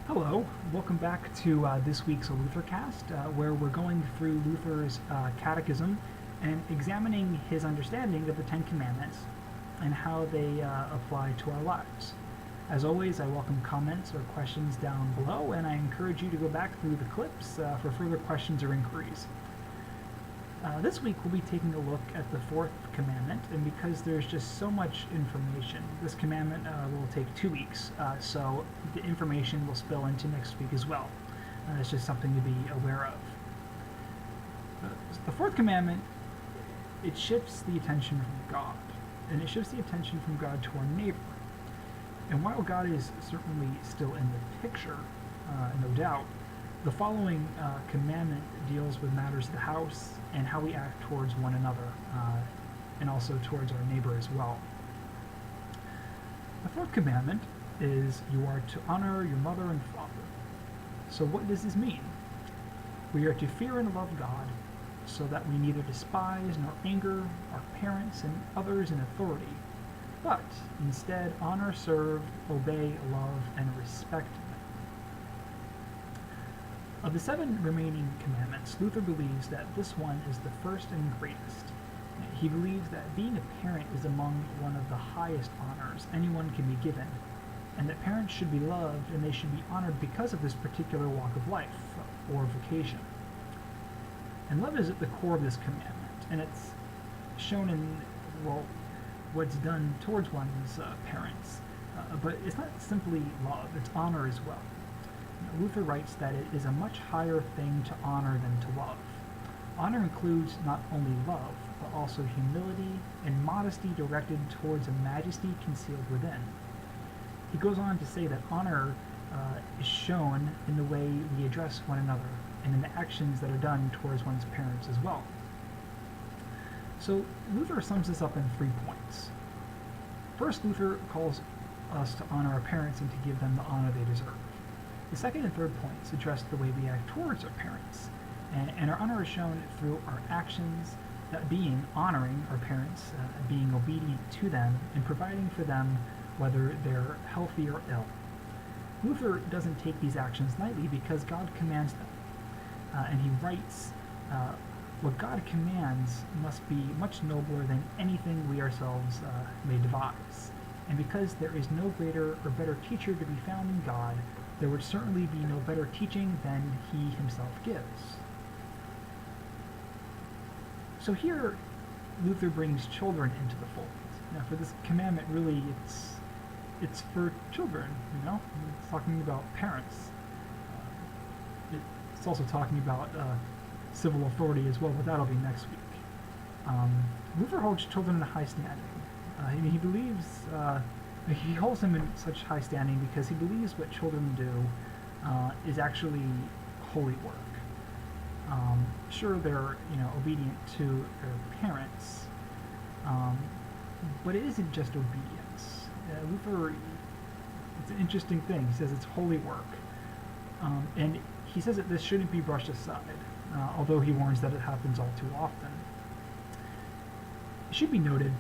Hello, welcome back to this week's Luthercast, where we're going through Luther's Catechism and examining his understanding of the Ten Commandments and how they apply to our lives. As always, I welcome comments or questions down below, and I encourage you to go back through the clips for further questions or inquiries. This week we'll be taking a look at the fourth commandment, and because there's just so much information, this commandment will take 2 weeks, so the information will spill into next week as well. It's just something to be aware of. The fourth commandment, it shifts the attention from God, and it shifts the attention from God to our neighbor. And while God is certainly still in the picture, no doubt, the following commandment deals with matters of the house and how we act towards one another, and also towards our neighbor as well. The fourth commandment is you are to honor your mother and father. So what does this mean? We are to fear and love God so that we neither despise nor anger our parents and others in authority, but instead honor, serve, obey, love, and respect them. Of the 7 remaining commandments, Luther believes that this one is the first and greatest. He believes that being a parent is among one of the highest honors anyone can be given, and that parents should be loved and they should be honored because of this particular walk of life, or vocation. And love is at the core of this commandment, and it's shown in, what's done towards one's parents. But it's not simply love, it's honor as well. Luther writes that it is a much higher thing to honor than to love. Honor includes not only love, but also humility and modesty directed towards a majesty concealed within. He goes on to say that honor is shown in the way we address one another and in the actions that are done towards one's parents as well. So Luther sums this up in 3 points. First, Luther calls us to honor our parents and to give them the honor they deserve. The second and third points address the way we act towards our parents, and our honor is shown through our actions, that being honoring our parents, being obedient to them, and providing for them whether they're healthy or ill. Luther doesn't take these actions lightly because God commands them, and he writes, what God commands must be much nobler than anything we ourselves may devise. And because there is no greater or better teacher to be found in God, there would certainly be no better teaching than he himself gives. So here, Luther brings children into the fold. Now, for this commandment, really, it's for children. It's talking about parents. It's also talking about civil authority as well, but that'll be next week. Luther holds children in a high standing. He believes. He holds them in such high standing because he believes what children do is actually holy work. Sure, they're obedient to their parents, but it isn't just obedience. Luther, it's an interesting thing. He says it's holy work, and he says that this shouldn't be brushed aside, although he warns that it happens all too often. It should be noted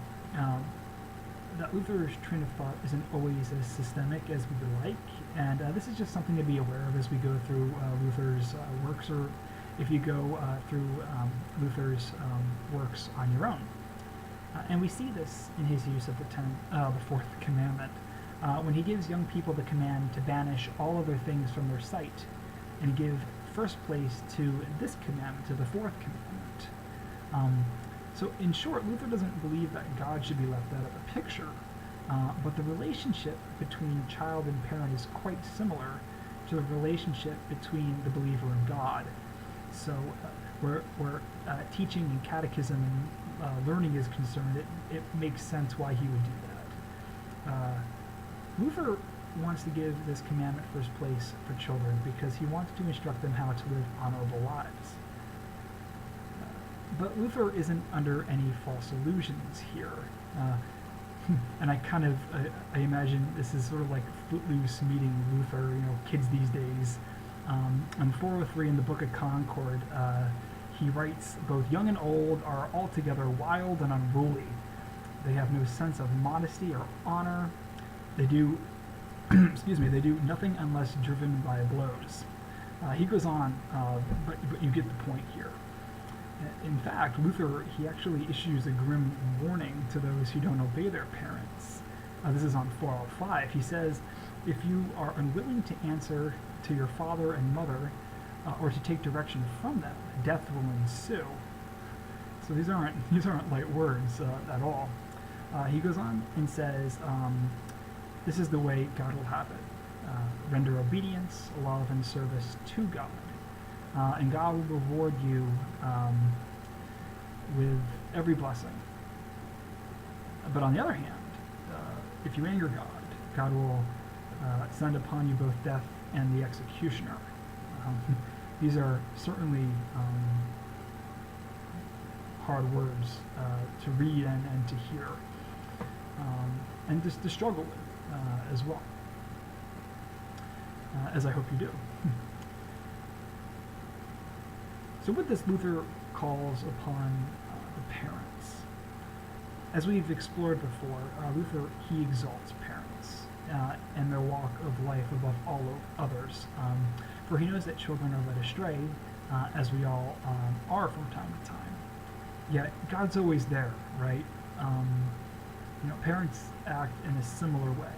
that Luther's train of thought isn't always as systemic as we would like, and this is just something to be aware of as we go through Luther's works, or if you go through Luther's works on your own. And we see this in his use of the fourth commandment, when he gives young people the command to banish all other things from their sight, and give first place to this commandment, to the fourth commandment. So in short, Luther doesn't believe that God should be left out of the picture, but the relationship between child and parent is quite similar to the relationship between the believer and God. So where teaching and catechism and learning is concerned, it makes sense why he would do that. Luther wants to give this commandment first place for children because he wants to instruct them how to live honorable lives. But Luther isn't under any false illusions here. And I imagine this is sort of like Footloose meeting Luther, kids these days. On 403 in the Book of Concord, he writes, both young and old are altogether wild and unruly. They have no sense of modesty or honor. They do excuse me, they do nothing unless driven by blows. He goes on, but you get the point here. In fact, Luther, he actually issues a grim warning to those who don't obey their parents. This is on 405. He says, if you are unwilling to answer to your father and mother, or to take direction from them, death will ensue. So these aren't light words at all. He goes on and says, this is the way God will have it. Render obedience, love, and service to God. And God will reward you with every blessing. But on the other hand, if you anger God, God will send upon you both death and the executioner. These are certainly hard words to read and to hear, and just to struggle with as well, as I hope you do. So with this, Luther calls upon the parents. As we've explored before, Luther, he exalts parents and their walk of life above all others, for he knows that children are led astray, as we all are from time to time. Yet God's always there, right? Parents act in a similar way,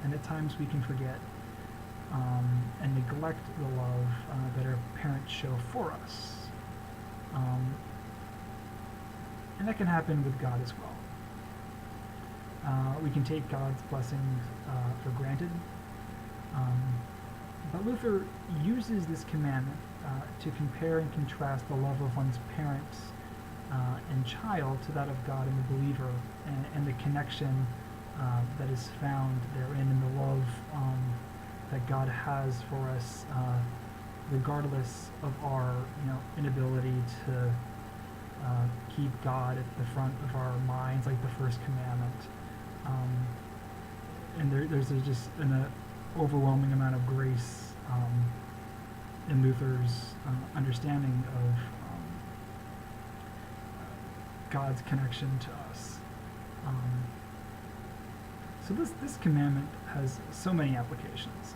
and at times we can forget and neglect the love that our parents show for us. And that can happen with God as well. We can take God's blessings for granted. But Luther uses this commandment to compare and contrast the love of one's parents and child to that of God and the believer, and the connection that is found therein, and the love that God has for us, regardless of our inability to keep God at the front of our minds, like the first commandment. And there's just an overwhelming amount of grace in Luther's understanding of God's connection to us. So this commandment has so many applications,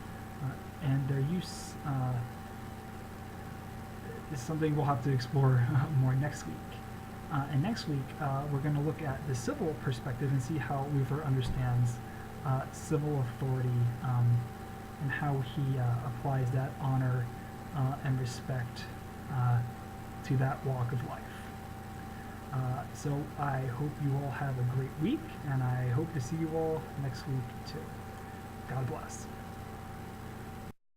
and their use is something we'll have to explore more next week. And next week, we're going to look at the civil perspective and see how Luther understands civil authority, and how he applies that honor and respect to that walk of life. So I hope you all have a great week, and I hope to see you all next week too. God bless.